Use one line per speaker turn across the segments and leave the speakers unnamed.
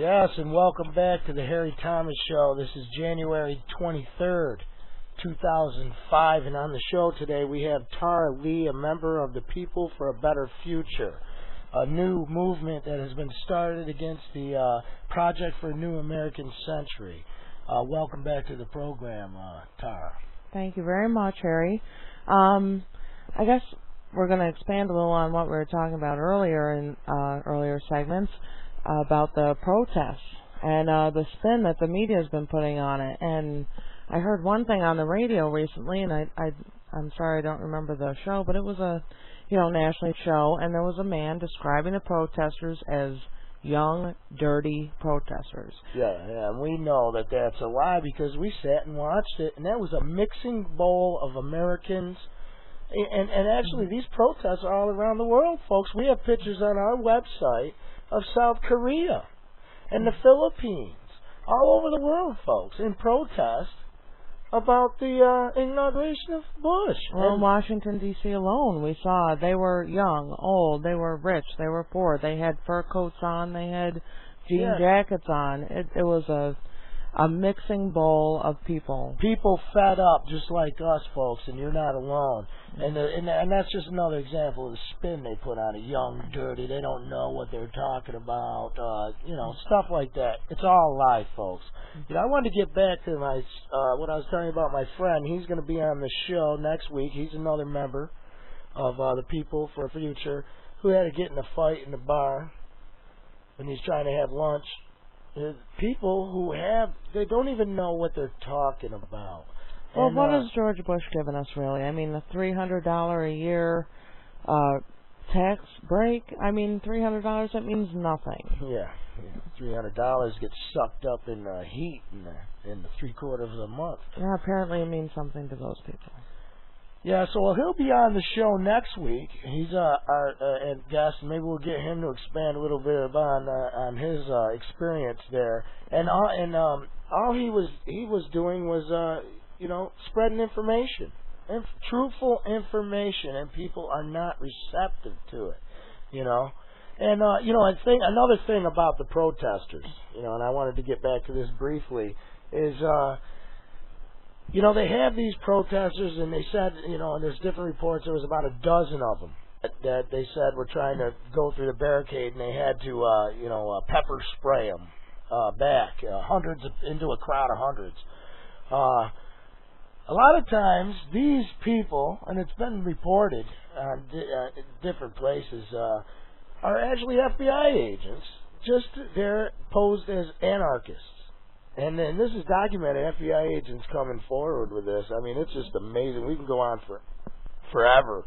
Yes, and welcome back to the Harry Thomas Show. This is January 23rd, 2005, and on the show today we have Tara Lee, a member of the People for a Better Future, a new movement that has been started against the Project for a New American Century. Welcome back to the program, Tara.
Thank you very much, Harry. I guess we're going to expand a little on what we were talking about earlier in earlier segments about the protests and the spin that the media has been putting on it. And I heard one thing on the radio recently, and I'm sorry I don't remember the show, but it was a national show, and there was a man describing the protesters as young, dirty protesters.
Yeah, and we know that that's a lie because we sat and watched it, and that was a mixing bowl of Americans. And actually, these protests are all around the world, folks. We have pictures on our website of South Korea and the Philippines, all over the world, folks, in protest about the inauguration of Bush.
Well, in Washington, D.C. alone, we saw they were young, old, they were rich, they were poor, they had fur coats on, they had jean jackets on. It was a mixing bowl of people.
People fed up, just like us, folks, and you're not alone. And that's just another example of the spin they put on it. Young, dirty, they don't know what they're talking about, stuff like that. It's all a lie, folks. I wanted to get back to my what I was telling you about my friend. He's going to be on the show next week. He's another member of the People for a Future who had to get in a fight in the bar when he's trying to have lunch. People who they don't even know what they're talking about.
Well, what has George Bush given us, really? I mean, the $300 a year tax break, $300, that means nothing.
Yeah. $300 gets sucked up in the heat in the 3/4 of the month.
Yeah, apparently it means something to those people.
Yeah, so he'll be on the show next week. He's our guest, and maybe we'll get him to expand a little bit on his experience there. And all he was doing was spreading information, truthful information, and people are not receptive to it. And I think another thing about the protesters, and I wanted to get back to this briefly, is they have these protesters, and they said, and there's different reports, there was about a dozen of them that they said were trying to go through the barricade, and they had to, pepper spray them back, hundreds into a crowd of hundreds. A lot of times, these people, and it's been reported on different places, are actually FBI agents, just they're posed as anarchists. And then this is documented, FBI agents coming forward with this. I mean, it's just amazing. We can go on forever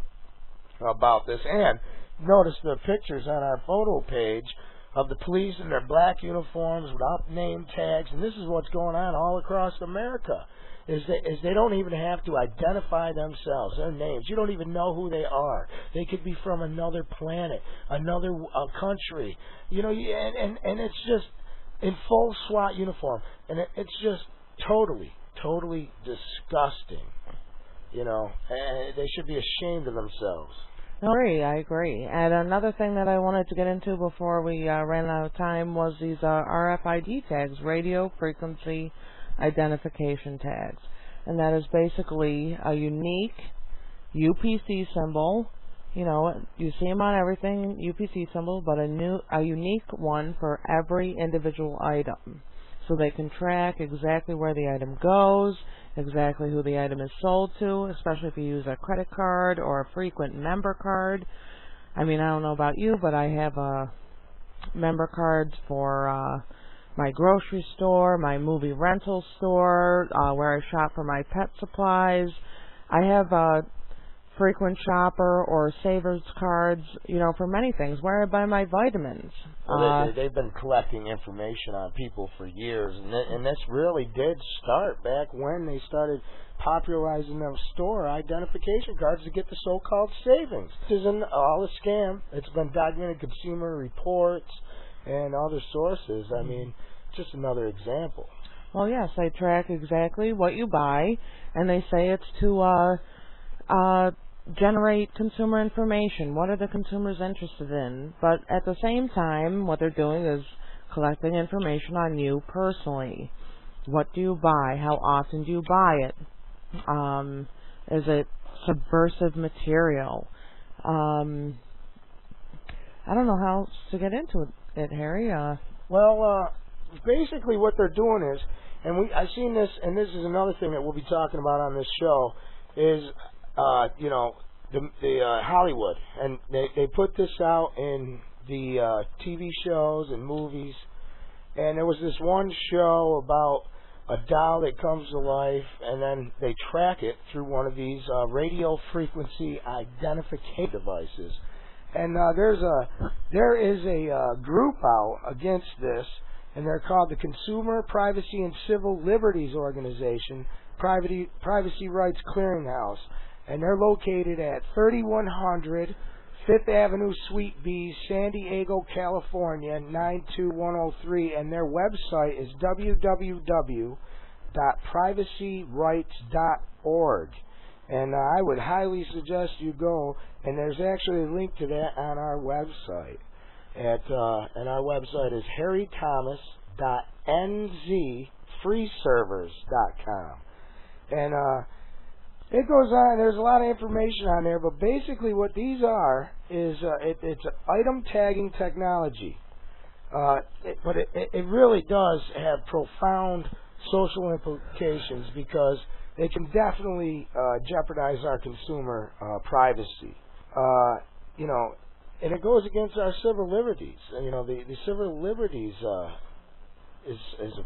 about this. And notice the pictures on our photo page of the police in their black uniforms without name tags. And this is what's going on all across America, is they don't even have to identify themselves, their names. You don't even know who they are. They could be from another planet, another country. And it's just in full SWAT uniform, and it's just totally disgusting. And they should be ashamed of themselves.
I agree. And another thing that I wanted to get into before we ran out of time was these RFID tags, radio frequency identification tags, and that is basically a unique UPC symbol. You see them on everything, UPC symbol, but a unique one for every individual item. So they can track exactly where the item goes, exactly who the item is sold to, especially if you use a credit card or a frequent member card. I don't know about you, but I have member cards for my grocery store, my movie rental store, where I shop for my pet supplies. I have frequent shopper or savers cards, for many things, where I buy my vitamins.
Well, they've been collecting information on people for years, and this really did start back when they started popularizing them store identification cards to get the so-called savings. This isn't all a scam. It's been documented in Consumer Reports and other sources. Just another example.
Well, yes, they track exactly what you buy, and they say it's to generate consumer information. What are the consumers interested in? But at the same time, what they're doing is collecting information on you personally. What do you buy? How often do you buy it? Is it subversive material? I don't know how else to get into it, Harry.
Basically what they're doing is, and I've seen this, and this is another thing that we'll be talking about on this show, is, the Hollywood, and they put this out in the TV shows and movies, and there was this one show about a doll that comes to life, and then they track it through one of these radio frequency identification devices. And there is a group out against this, and they're called the Consumer Privacy and Civil Liberties Organization, Privacy Rights Clearinghouse, and they're located at 3100 Fifth Avenue, Suite B, San Diego, California, 92103, and their website is www.privacyrights.org. And I would highly suggest you go, and there's actually a link to that on our website. And our website is harrythomas.nzfreeservers.com. And it goes on, there's a lot of information on there, but basically what these are is it's item tagging technology. But it really does have profound social implications, because they can definitely jeopardize our consumer privacy. And it goes against our civil liberties. And, the civil liberties is a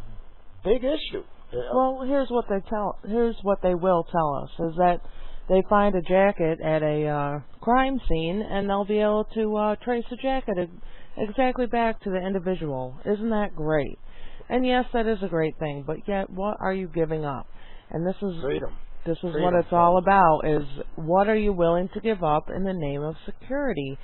big issue.
Well, here's what they will tell us, is that they find a jacket at a crime scene, and they'll be able to trace the jacket exactly back to the individual. Isn't that great? And yes, that is a great thing, but yet what are you giving up? And this is
freedom.
This is what it's all about, is what are you willing to give up in the name of security?